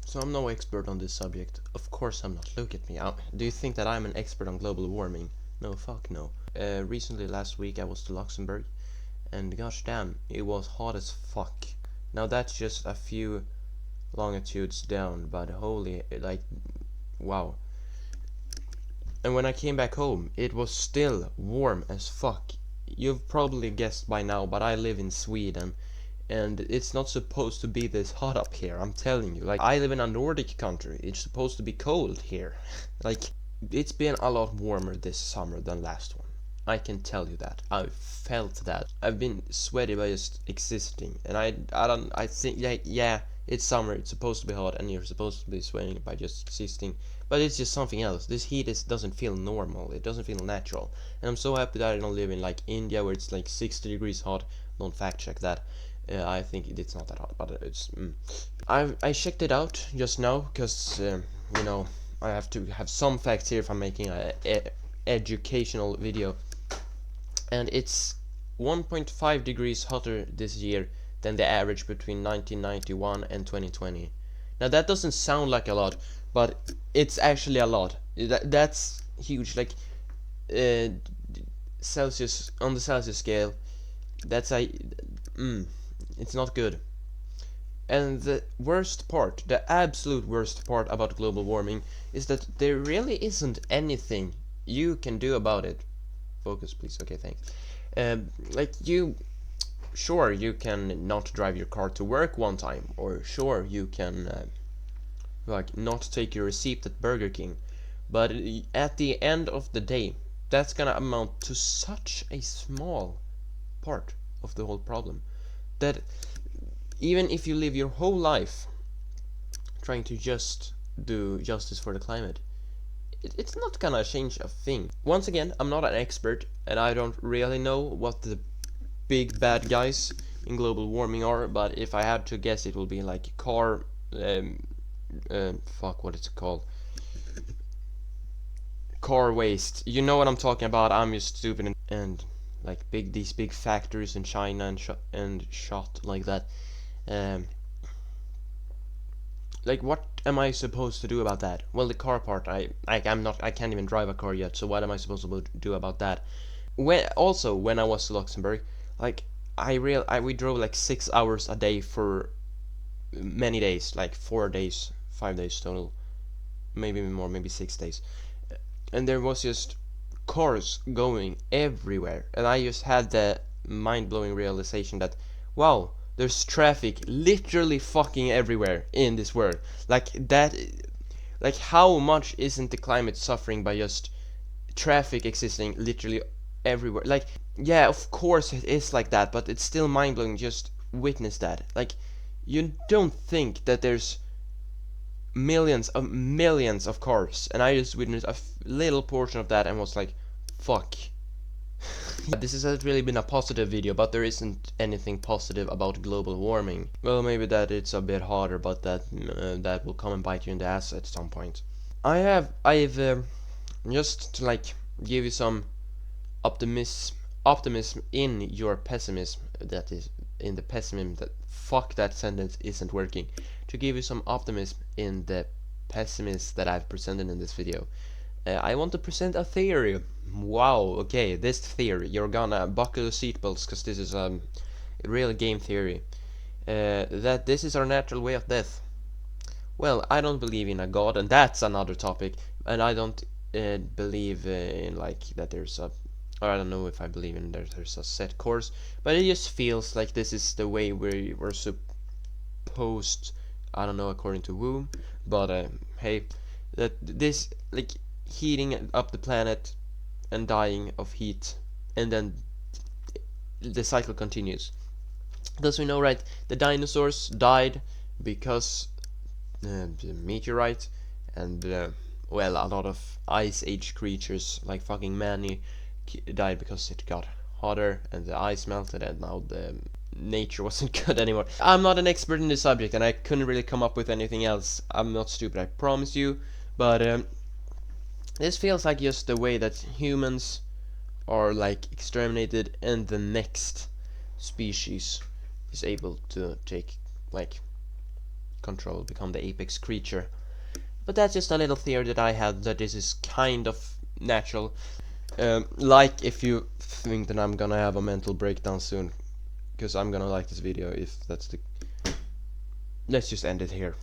So I'm no expert on this subject. Of course I'm not. Look at me. Do you think that I'm an expert on global warming? No, fuck no. Recently, last week, I was to Luxembourg, and gosh damn, it was hot as fuck. Now that's just a few longitudes down, but holy, like, wow. And when I came back home, it was still warm as fuck. You've probably guessed by now, but I live in Sweden, and it's not supposed to be this hot up here. I'm telling you, like, I live in a Nordic country. It's supposed to be cold here. Like, it's been a lot warmer this summer than last one. I can tell you that. I've felt that. I've been sweaty by just existing, and I think, yeah, it's summer. It's supposed to be hot, and you're supposed to be sweating by just existing. But it's just something else. This heat doesn't feel normal. It doesn't feel natural. And I'm so happy that I don't live in like India, where it's like 60 degrees hot. Don't fact check that. I think it's not that hot, but it's. I checked it out just now because you know, I have to have some facts here if I'm making a educational video, and it's 1.5 degrees hotter this year than the average between 1991 and 2020. Now that doesn't sound like a lot, but it's actually a lot. That's huge. Like Celsius, on the Celsius scale, that's a it's not good. And the worst part, the absolute worst part about global warming is that there really isn't anything you can do about it. Focus, please. Okay, thanks. Like sure, you can not drive your car to work one time, or sure, you can like not take your receipt at Burger King, but at the end of the day, that's gonna amount to such a small part of the whole problem that even if you live your whole life trying to just do justice for the climate, it's not gonna change a thing. Once again, I'm not an expert, and I don't really know what the big bad guys in global warming are, but if I had to guess, it will be like car, fuck, what is it called? Car waste. You know what I'm talking about. I'm just stupid, and like these big factories in China and shot like that. Like, what am I supposed to do about that? Well, the car part, I can't even drive a car yet, so what am I supposed to do about that? When I was to Luxembourg, like, we drove like 6 hours a day for many days, like 4 days, 5 days total, maybe more, maybe 6 days, and there was just cars going everywhere, and I just had the mind-blowing realization that, wow, there's traffic literally fucking everywhere in this world. Like that, like how much isn't the climate suffering by just traffic existing literally everywhere? Like, yeah, of course it is like that, but it's still mind-blowing just witness that. Like, you don't think that there's millions of cars, and I just witnessed a little portion of that and was like, fuck. This has really been a positive video, but there isn't anything positive about global warming. Well, maybe that it's a bit harder, but that will come and bite you in the ass at some point. I've just to like give you some optimism in your pessimism. That is in the pessimism that fuck, that sentence isn't working. To give you some optimism in the pessimism that I've presented in this video, I want to present a theory. Wow, okay, this theory, you're gonna buckle your seatbelts, because this is a real game theory. That this is our natural way of death. Well, I don't believe in a god, and that's another topic. And I don't believe in like that there's a, or I don't know if I believe in there's a set course, but it just feels like this is the way we're supposed. I don't know according to Womb, but hey, that this like heating up the planet and dying of heat, and then the cycle continues. Thus we know, right, the dinosaurs died because the meteorite, and well, a lot of ice age creatures like fucking Manny died because it got hotter and the ice melted, and now the nature wasn't good anymore. I'm not an expert in this subject, and I couldn't really come up with anything else. I'm not stupid, I promise you, but this feels like just the way that humans are like exterminated, and the next species is able to take like control, become the apex creature. But that's just a little theory that I had, that this is kind of natural. Like if you think that I'm gonna have a mental breakdown soon, because I'm gonna like this video if that's the... Let's just end it here.